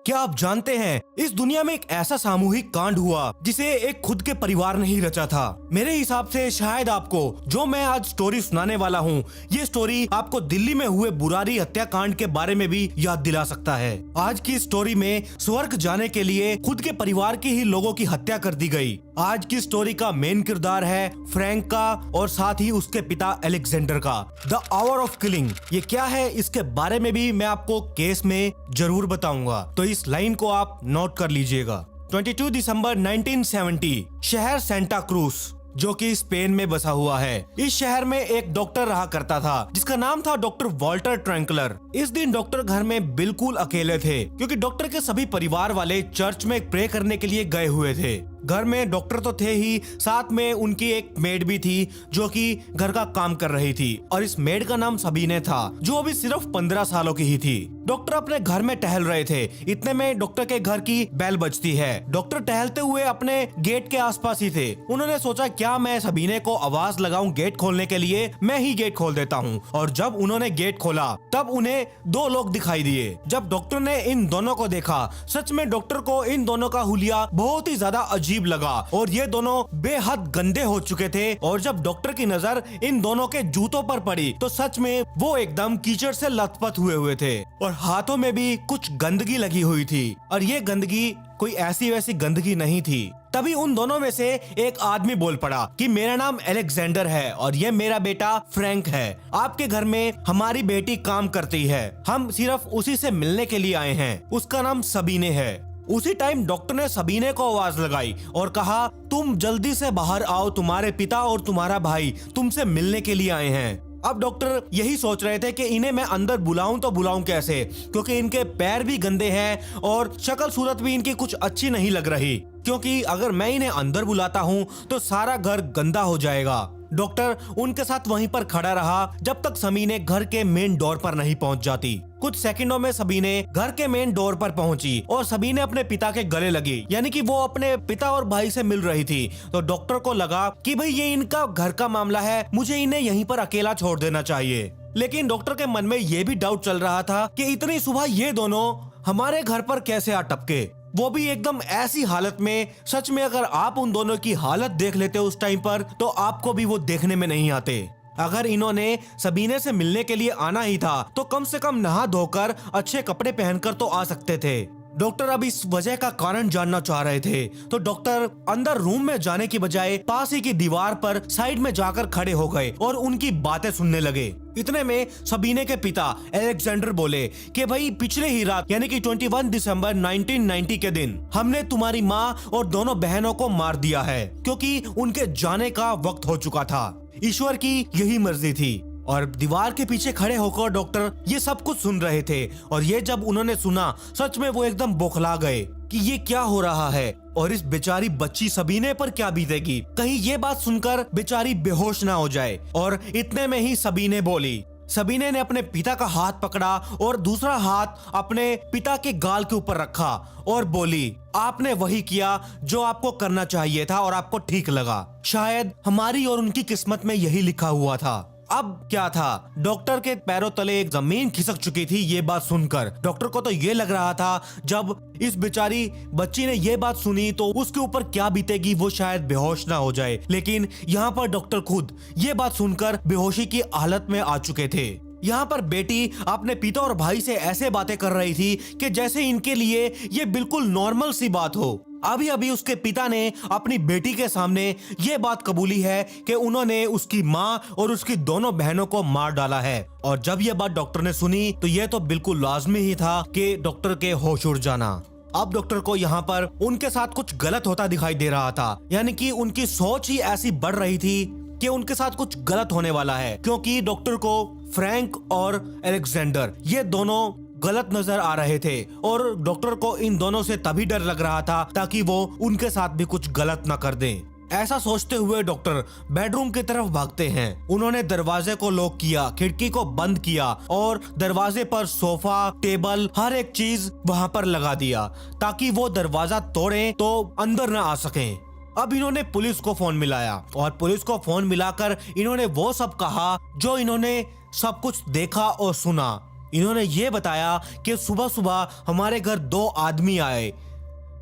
क्या आप जानते हैं इस दुनिया में एक ऐसा सामूहिक कांड हुआ जिसे एक खुद के परिवार ने ही रचा था। मेरे हिसाब से शायद आपको जो मैं आज स्टोरी सुनाने वाला हूँ, ये स्टोरी आपको दिल्ली में हुए बुरारी हत्याकांड के बारे में भी याद दिला सकता है। आज की स्टोरी में स्वर्ग जाने के लिए खुद के परिवार के ही लोगों की हत्या कर दी गई। आज की स्टोरी का मेन किरदार है फ्रैंक का और साथ ही उसके पिता अलेक्जेंडर का। द आवर ऑफ किलिंग ये क्या है, इसके बारे में भी मैं आपको केस में जरूर बताऊंगा, तो इस लाइन को आप नोट कर लीजिएगा। 22 दिसंबर 1970 शहर सेंटा क्रूज जो कि स्पेन में बसा हुआ है। इस शहर में एक डॉक्टर रहा करता था जिसका नाम था डॉक्टर वॉल्टर ट्रैंकलर। इस दिन डॉक्टर घर में बिल्कुल अकेले थे क्योंकि डॉक्टर के सभी परिवार वाले चर्च में प्रे करने के लिए गए हुए थे। घर में डॉक्टर तो थे ही, साथ में उनकी एक मेड भी थी जो कि घर का काम कर रही थी और इस मेड का नाम सबीने था जो अभी सिर्फ 15 सालों की ही थी। डॉक्टर अपने घर में टहल रहे थे, इतने में डॉक्टर के घर की बेल बजती है। डॉक्टर टहलते हुए अपने गेट के आसपास ही थे। उन्होंने सोचा क्या मैं सबीने को आवाज लगाऊं गेट खोलने के लिए, मैं ही गेट खोल देता हूं। और जब उन्होंने गेट खोला तब उन्हें दो लोग दिखाई दिए। जब डॉक्टर ने इन दोनों को देखा, सच में डॉक्टर को इन दोनों का हुलिया बहुत ही ज्यादा अजीब लगा और ये दोनों बेहद गंदे हो चुके थे। और जब डॉक्टर की नजर इन दोनों के जूतों पर पड़ी तो सच में वो एकदम कीचड़ से लथपथ हुए थे और हाथों में भी कुछ गंदगी लगी हुई थी। और ये गंदगी कोई ऐसी वैसी गंदगी नहीं थी। तभी उन दोनों में से एक आदमी बोल पड़ा कि मेरा नाम अलेक्जेंडर है और ये मेरा बेटा फ्रैंक है। आपके घर में हमारी बेटी काम करती है, हम सिर्फ उसी से मिलने के लिए आए हैं। उसका नाम सबीने है। उसी टाइम डॉक्टर ने सबीने को आवाज लगाई और कहा तुम जल्दी से बाहर आओ, तुम्हारे पिता और तुम्हारा भाई तुमसे मिलने के लिए आए हैं। अब डॉक्टर यही सोच रहे थे कि इन्हें मैं अंदर बुलाऊं तो बुलाऊं कैसे, क्योंकि इनके पैर भी गंदे हैं और शक्ल सूरत भी इनकी कुछ अच्छी नहीं लग रही, क्योंकि अगर मैं इन्हें अंदर बुलाता हूं तो सारा घर गंदा हो जाएगा। डॉक्टर उनके साथ वहीं पर खड़ा रहा जब तक सबीने घर के मेन डोर पर नहीं पहुंच जाती। कुछ सेकंडों में सबीने घर के मेन डोर पर पहुंची और सबीने अपने पिता के गले लगी, यानी कि वो अपने पिता और भाई से मिल रही थी। तो डॉक्टर को लगा कि भाई ये इनका घर का मामला है, मुझे इन्हें यहीं पर अकेला छोड़ देना चाहिए। लेकिन डॉक्टर के मन में ये भी डाउट चल रहा था कि इतनी सुबह ये दोनों हमारे घर पर कैसे आ टपके, वो भी एकदम ऐसी हालत में। सच में अगर आप उन दोनों की हालत देख लेते उस टाइम पर तो आपको भी वो देखने में नहीं आते। अगर इन्होंने सबीने से मिलने के लिए आना ही था तो कम से कम नहा धोकर अच्छे कपड़े पहनकर तो आ सकते थे। डॉक्टर अब इस वजह का कारण जानना चाह रहे थे, तो डॉक्टर अंदर रूम में जाने की बजाय पास ही की दीवार पर साइड में जाकर खड़े हो गए और उनकी बातें सुनने लगे। इतने में सबीने के पिता अलेक्जेंडर बोले कि भाई पिछले ही रात यानी कि 21 दिसंबर 1990 के दिन हमने तुम्हारी माँ और दोनों बहनों को मार दिया है, क्योंकि उनके जाने का वक्त हो चुका था। ईश्वर की यही मर्जी थी। और दीवार के पीछे खड़े होकर डॉक्टर ये सब कुछ सुन रहे थे और ये जब उन्होंने सुना सच में वो एकदम बौखला गए कि ये क्या हो रहा है और इस बेचारी बच्ची सबीने पर क्या बीतेगी, कहीं ये बात सुनकर बेचारी बेहोश ना हो जाए। और इतने में ही सबीने बोली। सबीने ने अपने पिता का हाथ पकड़ा और दूसरा हाथ अपने पिता के गाल के ऊपर रखा और बोली आपने वही किया जो आपको करना चाहिए था और आपको ठीक लगा। शायद हमारी और उनकी किस्मत में यही लिखा हुआ था। अब क्या था, डॉक्टर के पैरों तले एक जमीन खिसक चुकी थी ये बात सुनकर। डॉक्टर को तो ये लग रहा था जब इस बेचारी बच्ची ने ये बात सुनी तो उसके ऊपर क्या बीतेगी, वो शायद बेहोश ना हो जाए। लेकिन यहाँ पर डॉक्टर खुद ये बात सुनकर बेहोशी की हालत में आ चुके थे। यहाँ पर बेटी अपने पिता और भाई से ऐसे बातें कर रही थी कि जैसे इनके लिए ये बिल्कुल नॉर्मल सी बात हो। अभी अभी उसके पिता ने अपनी बेटी के सामने ये बात कबूली है कि उन्होंने उसकी माँ और उसकी दोनों बहनों को मार डाला है। और जब ये बात डॉक्टर ने सुनी तो ये तो बिल्कुल लाजमी ही था कि डॉक्टर के होश उड़ जाना। अब डॉक्टर को यहाँ पर उनके साथ कुछ गलत होता दिखाई दे रहा था, यानी कि उनकी सोच ही ऐसी बढ़ रही थी कि उनके साथ कुछ गलत होने वाला है, क्योंकि डॉक्टर को फ्रैंक और अलेक्जेंडर ये दोनों गलत नजर आ रहे थे और डॉक्टर को इन दोनों से तभी डर लग रहा था ताकि वो उनके साथ भी कुछ गलत ना कर दें। ऐसा सोचते हुए डॉक्टर बेडरूम की तरफ भागते हैं। उन्होंने दरवाजे को लॉक किया, खिड़की को बंद किया और दरवाजे पर सोफा, टेबल, हर एक चीज वहां पर लगा दिया ताकि वो दरवाजा तोड़ें तो अंदर ना आ सकें। अब इन्होंने पुलिस को फोन मिलाया और पुलिस को फोन मिलाकर इन्होंने वो सब कहा जो इन्होंने सब कुछ देखा और सुना। इन्होंने ये बताया कि सुबह सुबह हमारे घर 2 आदमी आए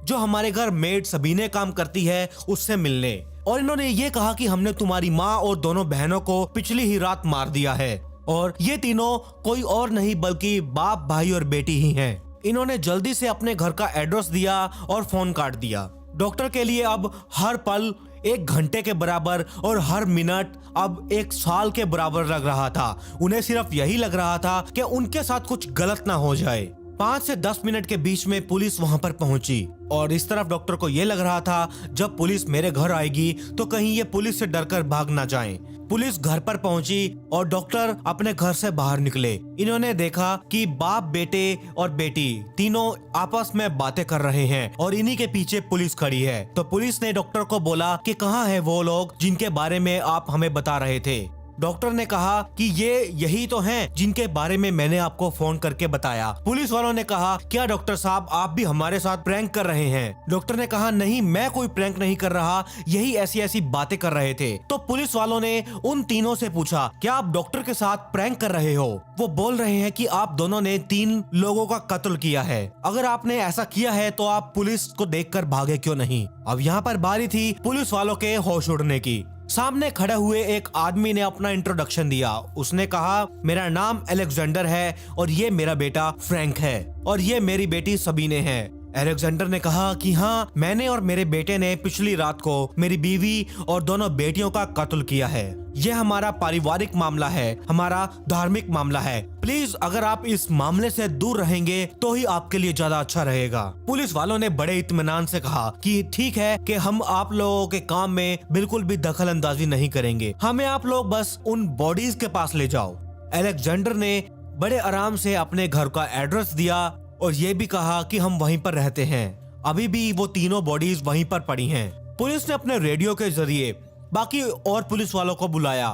जो हमारे घर मेड सबीने काम करती है उससे मिलने, और इन्होंने ये कहा कि हमने तुम्हारी माँ और दोनों बहनों को पिछली ही रात मार दिया है, और ये तीनों कोई और नहीं बल्कि बाप, भाई और बेटी ही हैं। इन्होंने जल्दी से अपने घर का एड्रेस दिया और फोन काट दिया। डॉक्टर के लिए अब हर पल 1 घंटे के बराबर और हर मिनट अब 1 साल के बराबर लग रहा था। उन्हें सिर्फ यही लग रहा था कि उनके साथ कुछ गलत ना हो जाए। 5 से 10 मिनट के बीच में पुलिस वहां पर पहुंची, और इस तरफ डॉक्टर को यह लग रहा था जब पुलिस मेरे घर आएगी तो कहीं ये पुलिस से डरकर भाग ना जाएं। पुलिस घर पर पहुंची और डॉक्टर अपने घर से बाहर निकले। इन्होंने देखा कि बाप, बेटे और बेटी तीनों आपस में बातें कर रहे हैं और इन्हीं के पीछे पुलिस खड़ी है। तो पुलिस ने डॉक्टर को बोला कि कहाँ है वो लोग जिनके बारे में आप हमें बता रहे थे। डॉक्टर ने कहा कि ये यही तो हैं जिनके बारे में मैंने आपको फोन करके बताया। पुलिस वालों ने कहा, क्या डॉक्टर साहब आप भी हमारे साथ प्रैंक कर रहे हैं? डॉक्टर ने कहा, नहीं, मैं कोई प्रैंक नहीं कर रहा, यही ऐसी ऐसी बातें कर रहे थे। तो पुलिस वालों ने उन तीनों से पूछा, क्या आप डॉक्टर के साथ प्रैंक कर रहे हो? वो बोल रहे हैं कि आप दोनों ने 3 लोगों का कत्ल किया है। अगर आपने ऐसा किया है तो आप पुलिस को देखकर भागे क्यों नहीं? अब यहाँ पर बारी थी पुलिस वालों के होश उड़ने की। सामने खड़े हुए एक आदमी ने अपना इंट्रोडक्शन दिया। उसने कहा, मेरा नाम अलेक्जेंडर है और ये मेरा बेटा फ्रैंक है और ये मेरी बेटी सबीने है। अलेक्जेंडर ने कहा कि हाँ, मैंने और मेरे बेटे ने पिछली रात को मेरी बीवी और दोनों बेटियों का कत्ल किया है। यह हमारा पारिवारिक मामला है, हमारा धार्मिक मामला है। प्लीज अगर आप इस मामले से दूर रहेंगे तो ही आपके लिए ज्यादा अच्छा रहेगा। पुलिस वालों ने बड़े इत्मीनान से कहा कि ठीक है कि हम आप लोगों के काम में बिल्कुल भी दखल अंदाजी नहीं करेंगे, हमें आप लोग बस उन बॉडीज के पास ले जाओ। अलेक्जेंडर ने बड़े आराम से अपने घर का एड्रेस दिया और ये भी कहा कि हम वहीं पर रहते हैं। अभी भी वो तीनों बॉडीज वहीं पर पड़ी हैं। पुलिस ने अपने रेडियो के जरिए बाकी और पुलिस वालों को बुलाया,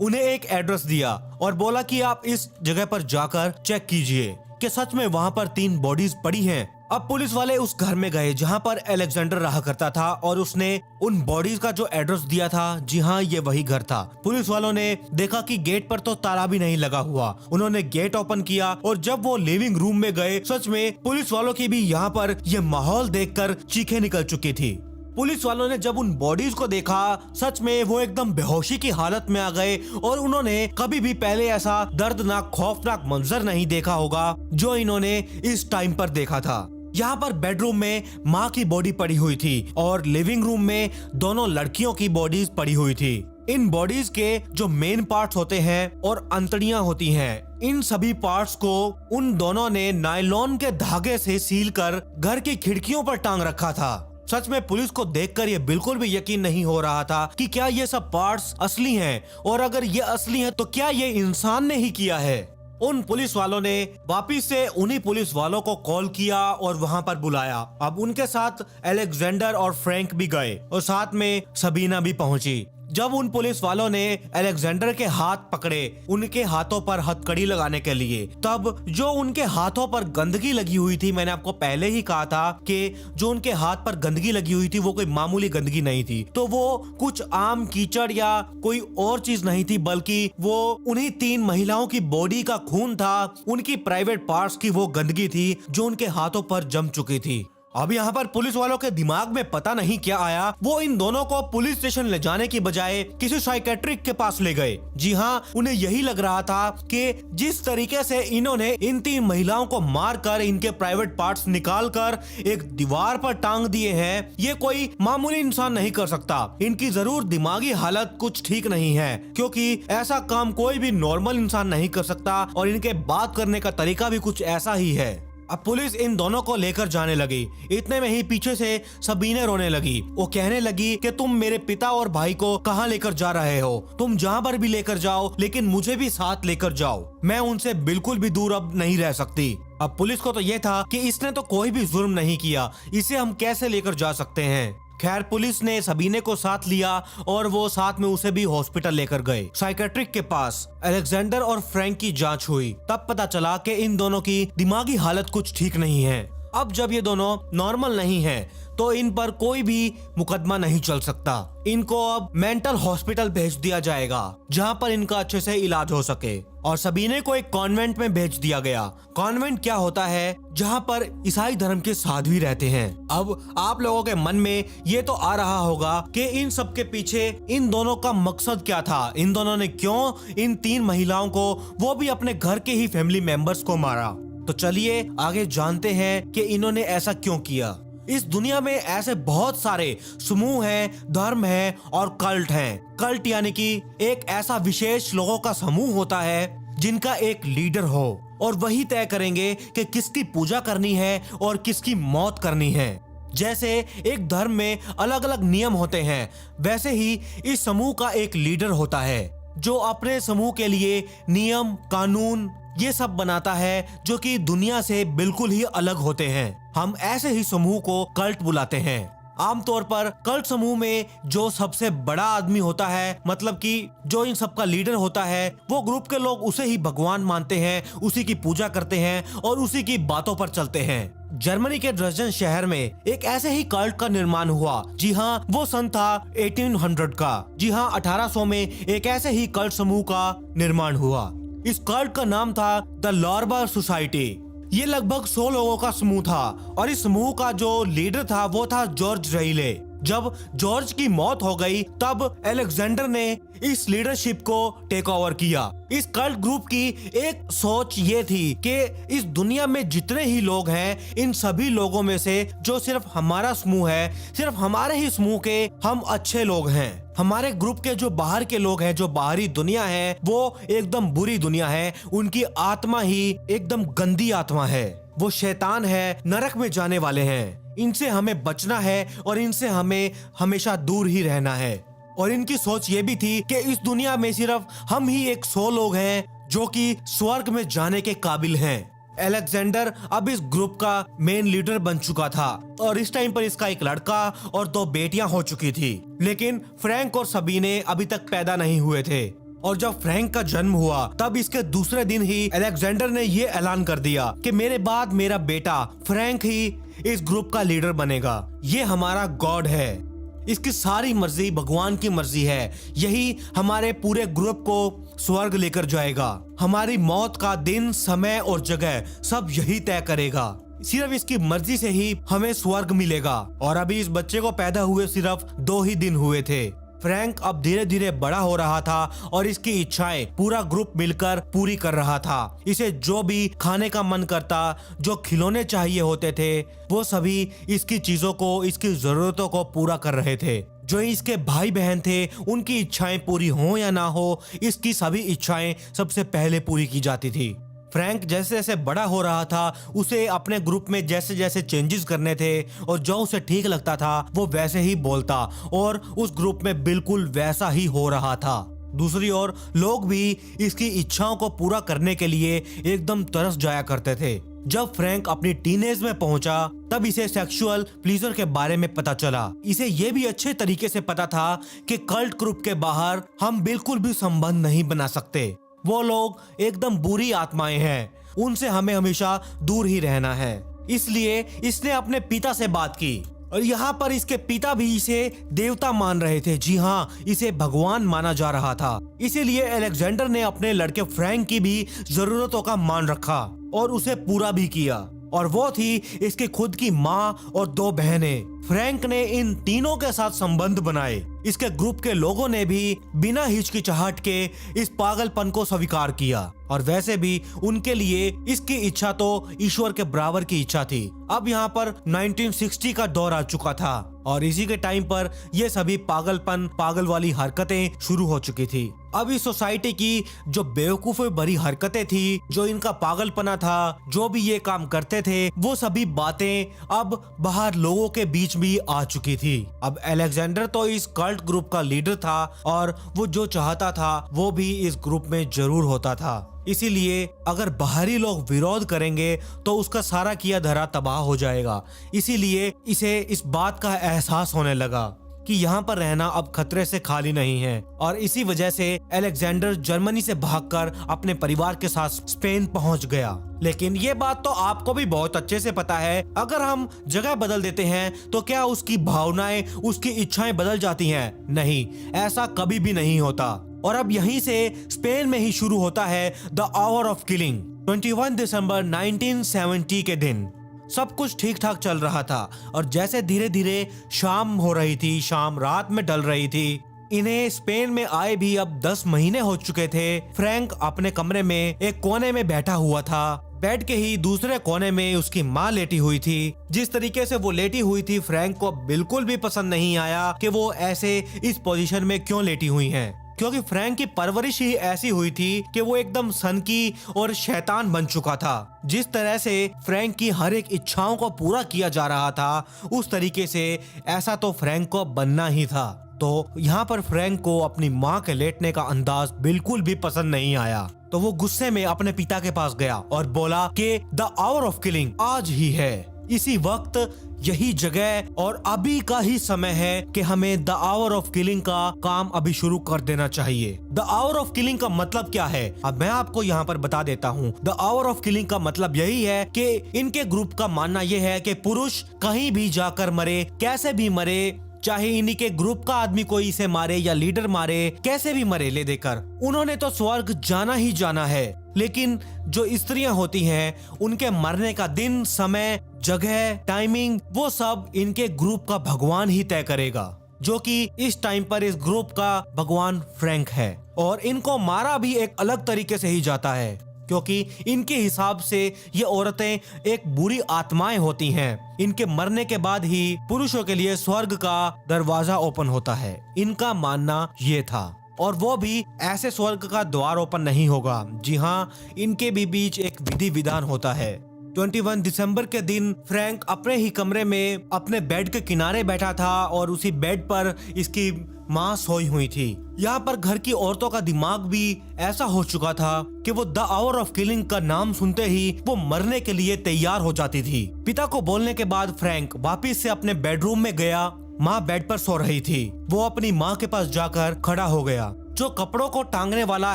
उन्हें एक एड्रेस दिया और बोला कि आप इस जगह पर जाकर चेक कीजिए कि सच में वहां पर 3 बॉडीज पड़ी हैं। अब पुलिस वाले उस घर में गए जहां पर अलेक्जेंडर रहा करता था और उसने उन बॉडीज का जो एड्रेस दिया था, जी हाँ, ये वही घर था। पुलिस वालों ने देखा कि गेट पर तो ताला भी नहीं लगा हुआ। उन्होंने गेट ओपन किया और जब वो लिविंग रूम में गए, सच में पुलिस वालों की भी यहाँ पर ये माहौल देखकर चीखें निकल चुकी थी। पुलिस वालों ने जब उन बॉडीज को देखा, सच में वो एकदम बेहोशी की हालत में आ गए और उन्होंने कभी भी पहले ऐसा दर्दनाक, खौफनाक मंजर नहीं देखा होगा जो इन्होंने इस टाइम पर देखा था। यहाँ पर बेडरूम में माँ की बॉडी पड़ी हुई थी और लिविंग रूम में दोनों लड़कियों की बॉडीज पड़ी हुई थी। इन बॉडीज के जो मेन पार्ट्स होते हैं और अंतड़ियां होती हैं, इन सभी पार्ट्स को उन दोनों ने नायलॉन के धागे से सील कर घर की खिड़कियों पर टांग रखा था। सच में पुलिस को देखकर ये बिल्कुल भी यकीन नहीं हो रहा था कि क्या ये सब पार्ट्स असली हैं, और अगर ये असली हैं तो क्या ये इंसान ने ही किया है। उन पुलिस वालों ने वापिस से उन्हीं पुलिस वालों को कॉल किया और वहां पर बुलाया। अब उनके साथ अलेक्जेंडर और फ्रैंक भी गए और साथ में सबीना भी पहुंची। जब उन पुलिस वालों ने अलेक्जेंडर के हाथ पकड़े उनके हाथों पर हथकड़ी लगाने के लिए, तब जो उनके हाथों पर गंदगी लगी हुई थी, मैंने आपको पहले ही कहा था कि जो उनके हाथ पर गंदगी लगी हुई थी वो कोई मामूली गंदगी नहीं थी। तो वो कुछ आम कीचड़ या कोई और चीज नहीं थी, बल्कि वो उन्हीं 3 महिलाओं की बॉडी का खून था, उनकी प्राइवेट पार्ट्स की वो गंदगी थी जो उनके हाथों पर जम चुकी थी। अब यहाँ पर पुलिस वालों के दिमाग में पता नहीं क्या आया, वो इन दोनों को पुलिस स्टेशन ले जाने की बजाय किसी साइकेट्रिक के पास ले गए। जी हाँ, उन्हें यही लग रहा था कि जिस तरीके से इन्होंने इन 3 महिलाओं को मारकर इनके प्राइवेट पार्ट्स निकालकर एक दीवार पर टांग दिए हैं, ये कोई मामूली इंसान नहीं कर सकता। इनकी जरूर दिमागी हालत कुछ ठीक नहीं है, क्योंकि ऐसा काम कोई भी नॉर्मल इंसान नहीं कर सकता और इनके बात करने का तरीका भी कुछ ऐसा ही है। अब पुलिस इन दोनों को लेकर जाने लगी। इतने में ही पीछे से सबीने रोने लगी। वो कहने लगी कि तुम मेरे पिता और भाई को कहाँ लेकर जा रहे हो? तुम जहाँ पर भी लेकर जाओ, लेकिन मुझे भी साथ लेकर जाओ। मैं उनसे बिल्कुल भी दूर अब नहीं रह सकती। अब पुलिस को तो ये था कि इसने तो कोई भी जुर्म नहीं किया, इसे हम कैसे लेकर जा सकते हैं। खैर, पुलिस ने सबीने को साथ लिया और वो साथ में उसे भी हॉस्पिटल लेकर गए। साइकेट्रिक के पास अलेक्जेंडर और फ्रैंक की जांच हुई, तब पता चला कि इन दोनों की दिमागी हालत कुछ ठीक नहीं है। अब जब ये दोनों नॉर्मल नहीं हैं, तो इन पर कोई भी मुकदमा नहीं चल सकता। इनको अब मेंटल हॉस्पिटल भेज दिया जाएगा जहाँ पर इनका अच्छे से इलाज हो सके। और सबीने को एक कॉन्वेंट में भेज दिया गया। कॉन्वेंट क्या होता है? जहाँ पर ईसाई धर्म के साधु रहते हैं। अब आप लोगों के मन में ये तो आ रहा होगा कि इन सब के पीछे इन दोनों का मकसद क्या था, इन दोनों ने क्यों इन 3 महिलाओं को, वो भी अपने घर के ही फैमिली मेंबर्स को मारा। तो चलिए आगे जानते हैं कि इन्होंने ऐसा क्यों किया। इस दुनिया में ऐसे बहुत सारे समूह हैं, धर्म है और कल्ट हैं। कल्ट यानी कि एक ऐसा विशेष लोगों का समूह होता है जिनका एक लीडर हो और वही तय करेंगे कि किसकी पूजा करनी है और किसकी मौत करनी है। जैसे एक धर्म में अलग अलग नियम होते हैं, वैसे ही इस समूह का एक लीडर होता है जो अपने समूह के लिए नियम, कानून ये सब बनाता है जो कि दुनिया से बिल्कुल ही अलग होते हैं। हम ऐसे ही समूह को कल्ट बुलाते हैं। आमतौर पर कल्ट समूह में जो सबसे बड़ा आदमी होता है, मतलब कि जो इन सब का लीडर होता है, वो ग्रुप के लोग उसे ही भगवान मानते हैं, उसी की पूजा करते हैं और उसी की बातों पर चलते हैं। जर्मनी के ड्रेसडेन शहर में एक ऐसे ही कल्ट का निर्माण हुआ। जी हाँ, वो सन था 1800 का। जी हाँ, 1800 में एक ऐसे ही कल्ट समूह का निर्माण हुआ। इस कल्ट का नाम था द लॉर्बर सोसाइटी। ये लगभग 100 लोगों का समूह था और इस समूह का जो लीडर था वो था जॉर्ज रेले। जब जॉर्ज की मौत हो गई तब अलेक्जेंडर ने इस लीडरशिप को टेक ओवर किया। इस कल्ट ग्रुप की एक सोच ये थी कि इस दुनिया में जितने ही लोग हैं, इन सभी लोगों में से जो सिर्फ हमारा समूह है, सिर्फ हमारे ही समूह के हम अच्छे लोग हैं। हमारे ग्रुप के जो बाहर के लोग हैं, जो बाहरी दुनिया है, वो एकदम बुरी दुनिया है। उनकी आत्मा ही एकदम गंदी आत्मा है, वो शैतान है, नरक में जाने वाले हैं। इनसे हमें बचना है और इनसे हमें हमेशा दूर ही रहना है। और इनकी सोच ये भी थी कि इस दुनिया में सिर्फ हम ही एक 100 लोग हैं जो कि स्वर्ग में जाने के काबिल हैं। अलेक्जेंडर अब इस ग्रुप का मेन लीडर बन चुका था और इस टाइम पर इसका एक लड़का और 2 बेटियां हो चुकी थी। लेकिन फ्रैंक और सबीने अभी तक पैदा नहीं हुए थे। और जब फ्रैंक का जन्म हुआ तब इसके दूसरे दिन ही अलेक्जेंडर ने ये ऐलान कर दिया कि मेरे बाद मेरा बेटा फ्रैंक ही इस ग्रुप का लीडर बनेगा। ये हमारा गॉड है, इसकी सारी मर्जी भगवान की मर्जी है। यही हमारे पूरे ग्रुप को स्वर्ग लेकर जाएगा। हमारी मौत का दिन, समय और जगह सब यही तय करेगा। सिर्फ इसकी मर्जी से ही हमें स्वर्ग मिलेगा। और अभी इस बच्चे को पैदा हुए सिर्फ 2 ही दिन हुए थे। फ्रैंक अब धीरे धीरे बड़ा हो रहा था और इसकी इच्छाएं पूरा ग्रुप मिलकर पूरी कर रहा था। इसे जो भी खाने का मन करता, जो खिलौने चाहिए होते थे, वो सभी इसकी चीजों को, इसकी जरूरतों को पूरा कर रहे थे। जो इसके भाई बहन थे, उनकी इच्छाएं पूरी हो या ना हो, इसकी सभी इच्छाएं सबसे पहले पूरी की जाती थी। फ्रैंक जैसे जैसे बड़ा हो रहा था, उसे अपने ग्रुप में जैसे जैसे चेंजेस करने थे और जो उसे ठीक लगता था वो वैसे ही बोलता और उस ग्रुप में बिल्कुल वैसा ही हो रहा था। दूसरी ओर लोग भी इसकी इच्छाओं को पूरा करने के लिए एकदम तरस जाया करते थे। जब फ्रैंक अपनी टीनेज में पहुंचा तब इसे सेक्सुअल प्लीजर के बारे में पता चला। इसे ये भी अच्छे तरीके से पता था कि कल्ट ग्रुप के बाहर हम बिल्कुल भी संबंध नहीं बना सकते। वो लोग एकदम बुरी आत्माएं हैं, उनसे हमें हमेशा दूर ही रहना है। इसलिए इसने अपने पिता से बात की और यहाँ पर इसके पिता भी इसे देवता मान रहे थे। जी हाँ, इसे भगवान माना जा रहा था। इसीलिए अलेक्जेंडर ने अपने लड़के फ्रैंक की भी जरूरतों का मान रखा और उसे पूरा भी किया। और वो थी इसकी खुद की माँ और 2 बहनें। फ्रैंक ने इन तीनों के साथ संबंध बनाए। इसके ग्रुप के लोगों ने भी बिना हिचकिचाहट के इस पागलपन को स्वीकार किया और वैसे भी उनके लिए इसकी इच्छा तो ईश्वर के बराबर की इच्छा थी। अब यहाँ पर 1960 का दौर आ चुका था और इसी के टाइम पर ये सभी पागलपन, पागल वाली हरकतें शुरू हो चुकी थी। अब इस सोसाइटी की जो बेवकूफी भरी हरकतें थी, जो इनका पागलपना था, जो भी ये काम करते थे, वो सभी बातें अब बाहर लोगों के बीच भी आ चुकी थी। अब अलेक्जेंडर तो इस कल्ट ग्रुप का लीडर था और वो जो चाहता था वो भी इस ग्रुप में जरूर होता था। इसीलिए अगर बाहरी लोग विरोध करेंगे तो उसका सारा किया धरा तबाह हो जाएगा। इसीलिए इसे इस बात का एहसास होने लगा कि यहाँ पर रहना अब खतरे से खाली नहीं है और इसी वजह से अलेक्जेंडर जर्मनी से भागकर अपने परिवार के साथ स्पेन पहुंच गया। लेकिन ये बात तो आपको भी बहुत अच्छे से पता है, अगर हम जगह बदल देते हैं तो क्या उसकी भावनाएं, उसकी इच्छाएं बदल जाती हैं? नहीं, ऐसा कभी भी नहीं होता। और अब यहीं से स्पेन में ही शुरू होता है द आवर ऑफ किलिंग। 21 दिसंबर 1970 के दिन सब कुछ ठीक ठाक चल रहा था और जैसे धीरे धीरे शाम हो रही थी, शाम रात में ढल रही थी, इन्हें स्पेन में आए भी अब 10 महीने हो चुके थे। फ्रैंक अपने कमरे में एक कोने में बैठा हुआ था। बेड के ही दूसरे कोने में उसकी माँ लेटी हुई थी। जिस तरीके से वो लेटी हुई थी, फ्रैंक को बिल्कुल भी पसंद नहीं आया कि वो ऐसे इस पोजीशन में क्यों लेटी हुई हैं। क्योंकि फ्रैंक की परवरिश ही ऐसी हुई थी कि वो एकदम सनकी और शैतान बन चुका था। जिस तरह से फ्रैंक की हर एक इच्छाओं को पूरा किया जा रहा था, उस तरीके से ऐसा तो फ्रैंक को बनना ही था। तो यहाँ पर फ्रैंक को अपनी माँ के लेटने का अंदाज बिल्कुल भी पसंद नहीं आया। तो वो गुस्से में अपने पिता के पास गया और बोला कि द आवर ऑफ किलिंग आज ही है, इसी वक्त, यही जगह और अभी का ही समय है कि हमें द आवर ऑफ किलिंग का काम अभी शुरू कर देना चाहिए। द आवर ऑफ किलिंग का मतलब क्या है, अब मैं आपको यहाँ पर बता देता हूँ। द आवर ऑफ किलिंग का मतलब यही है कि इनके ग्रुप का मानना यह है कि पुरुष कहीं भी जाकर मरे, कैसे भी मरे, चाहे इन्हीं के ग्रुप का आदमी कोई इसे मारे या लीडर मारे, कैसे भी मरे ले देकर, उन्होंने तो स्वर्ग जाना ही जाना है। लेकिन जो स्त्रियां होती हैं, उनके मरने का दिन, समय, जगह, टाइमिंग, वो सब इनके ग्रुप का भगवान ही तय करेगा, जो कि इस टाइम पर इस ग्रुप का भगवान फ्रैंक है। और इनको मारा भी एक अलग तरीके से ही जाता है, क्योंकि इनके हिसाब से ये औरतें एक बुरी आत्माएं होती हैं। इनके मरने के बाद ही पुरुषों के लिए स्वर्ग का दरवाजा ओपन होता है, इनका मानना ये था। और वो भी ऐसे स्वर्ग का द्वार ओपन नहीं होगा। जी हाँ, इनके भी बीच एक विधि विधान होता है। 21 दिसंबर के दिन फ्रैंक अपने ही कमरे में अपने बेड के किनारे बैठा था और उसी बेड पर इसकी माँ सोई हुई थी। यहाँ पर घर की औरतों का दिमाग भी ऐसा हो चुका था कि वो द आवर ऑफ किलिंग का नाम सुनते ही वो मरने के लिए तैयार हो जाती थी। पिता को बोलने के बाद फ्रैंक वापिस से अपने बेडरूम में गया। माँ बेड पर सो रही थी। वो अपनी माँ के पास जाकर खड़ा हो गया। जो कपड़ों को टांगने वाला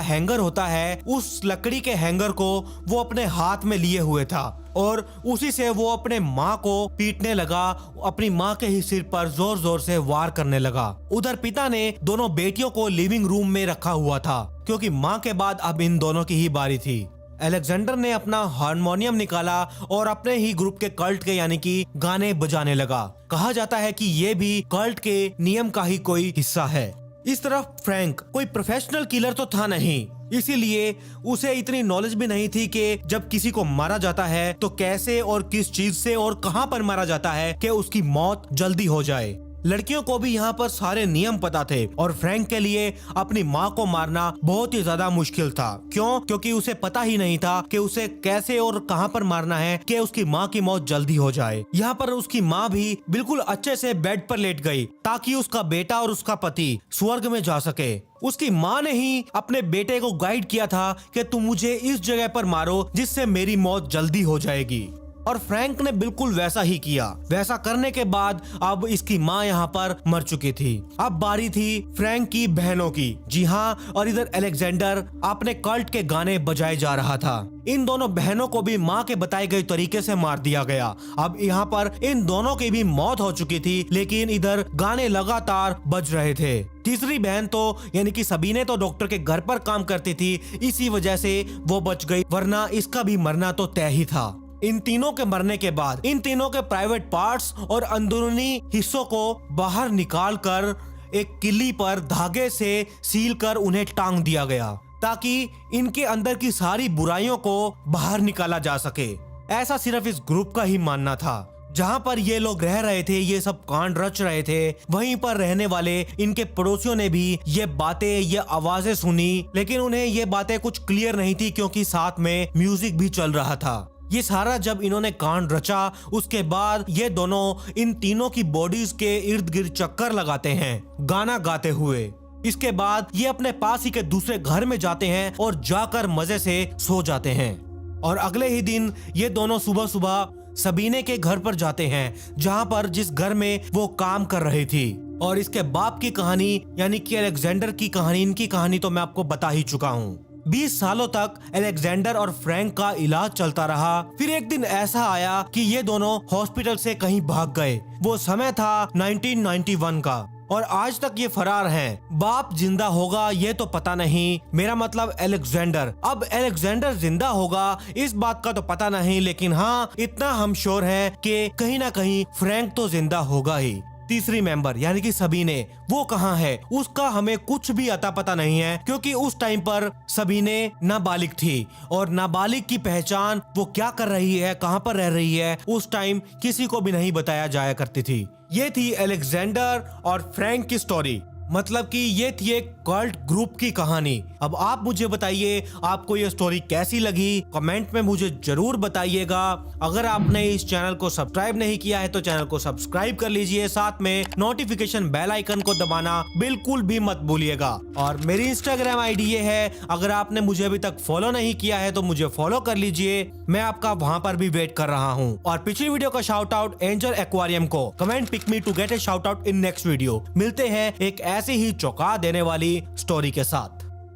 हैंगर होता है, उस लकड़ी के हैंगर को वो अपने हाथ में लिए हुए था और उसी से वो अपने माँ को पीटने लगा। अपनी माँ के ही सिर पर जोर जोर से वार करने लगा। उधर पिता ने दोनों बेटियों को लिविंग रूम में रखा हुआ था, क्योंकि माँ के बाद अब इन दोनों की ही बारी थी। अलेक्जेंडर ने अपना हारमोनियम निकाला और अपने ही ग्रुप के कल्ट के यानी कि गाने बजाने लगा। कहा जाता है कि ये भी कल्ट के नियम का ही कोई हिस्सा है। इस तरफ फ्रैंक कोई प्रोफेशनल किलर तो था नहीं, इसीलिए उसे इतनी नॉलेज भी नहीं थी कि जब किसी को मारा जाता है तो कैसे और किस चीज से और कहां पर मारा जाता है कि उसकी मौत जल्दी हो जाए। लड़कियों को भी यहाँ पर सारे नियम पता थे और फ्रैंक के लिए अपनी माँ को मारना बहुत ही ज्यादा मुश्किल था। क्यों? क्योंकि उसे पता ही नहीं था कि उसे कैसे और कहां पर मारना है कि उसकी माँ की मौत जल्दी हो जाए। यहाँ पर उसकी माँ भी बिल्कुल अच्छे से बेड पर लेट गई ताकि उसका बेटा और उसका पति स्वर्ग में जा सके। उसकी माँ ने ही अपने बेटे को गाइड किया था कि तुम मुझे इस जगह पर मारो जिससे मेरी मौत जल्दी हो जाएगी। और फ्रैंक ने बिल्कुल वैसा ही किया। वैसा करने के बाद अब इसकी माँ यहाँ पर मर चुकी थी। अब बारी थी फ्रैंक की बहनों की। जी हाँ, और इधर अलेक्जेंडर अपने कल्ट के गाने बजाए जा रहा था। इन दोनों बहनों को भी माँ के बताए गए तरीके से मार दिया गया। अब यहाँ पर इन दोनों की भी मौत हो चुकी थी, लेकिन इधर गाने लगातार बज रहे थे। तीसरी बहन तो यानी कि सबीने तो डॉक्टर के घर पर काम करती थी, इसी वजह से वो बच गई, वरना इसका भी मरना तो तय ही था। इन तीनों के मरने के बाद इन तीनों के प्राइवेट पार्ट्स और अंदरूनी हिस्सों को बाहर निकाल कर एक किल्ली पर धागे से सील कर उन्हें टांग दिया गया, ताकि इनके अंदर की सारी बुराइयों को बाहर निकाला जा सके। ऐसा सिर्फ इस ग्रुप का ही मानना था। जहाँ पर ये लोग रह रहे थे, ये सब कांड रच रहे थे, वहीं पर रहने वाले इनके पड़ोसियों ने भी ये बातें, ये आवाजें सुनी, लेकिन उन्हें ये बातें कुछ क्लियर नहीं थी क्योंकि साथ में म्यूजिक भी चल रहा था। ये सारा जब इन्होंने कांड रचा, उसके बाद ये दोनों इन तीनों की बॉडीज के इर्द गिर्द चक्कर लगाते हैं गाना गाते हुए। इसके बाद ये अपने पास ही के दूसरे घर में जाते हैं और जाकर मजे से सो जाते हैं। और अगले ही दिन ये दोनों सुबह सुबह सबीने के घर पर जाते हैं, जहां पर जिस घर में वो काम कर रही थी। और इसके बाप की कहानी यानी कि अलेक्जेंडर की कहानी, इनकी कहानी तो मैं आपको बता ही चुका हूँ। 20 सालों तक अलेक्जेंडर और फ्रैंक का इलाज चलता रहा। फिर एक दिन ऐसा आया कि ये दोनों हॉस्पिटल से कहीं भाग गए। वो समय था 1991 का और आज तक ये फरार हैं। बाप जिंदा होगा ये तो पता नहीं, मेरा मतलब अलेक्जेंडर। अब अलेक्जेंडर जिंदा होगा इस बात का तो पता नहीं, लेकिन हाँ इतना हम श्योर हैं कि कहीं ना कहीं फ्रैंक तो जिंदा होगा ही। तीसरी मेंबर यानी कि सबीने, वो कहाँ है उसका हमें कुछ भी अता पता नहीं है, क्योंकि उस टाइम पर सबीने नाबालिग थी और नाबालिग की पहचान वो क्या कर रही है, कहाँ पर रह रही है, उस टाइम किसी को भी नहीं बताया जाया करती थी। ये थी अलेक्जेंडर और फ्रैंक की स्टोरी, मतलब कि ये थी एक कल्ट ग्रुप की कहानी। अब आप मुझे बताइए आपको ये स्टोरी कैसी लगी, कमेंट में मुझे जरूर बताइएगा। अगर आपने इस चैनल को सब्सक्राइब नहीं किया है तो चैनल को सब्सक्राइब कर लीजिए, साथ में नोटिफिकेशन बेल आइकन को दबाना बिल्कुल भी मत भूलिएगा। और मेरी इंस्टाग्राम आईडी ये है, अगर आपने मुझे अभी तक फॉलो नहीं किया है तो मुझे फॉलो कर लीजिए, मैं आपका वहां पर भी वेट कर रहा हूँ। और पिछली वीडियो का शाउट आउट एंजल एक्वेरियम को, comment pick me to get a shout out in next video. मिलते हैं एक ऐसी ही चौंका देने वाली स्टोरी के साथ।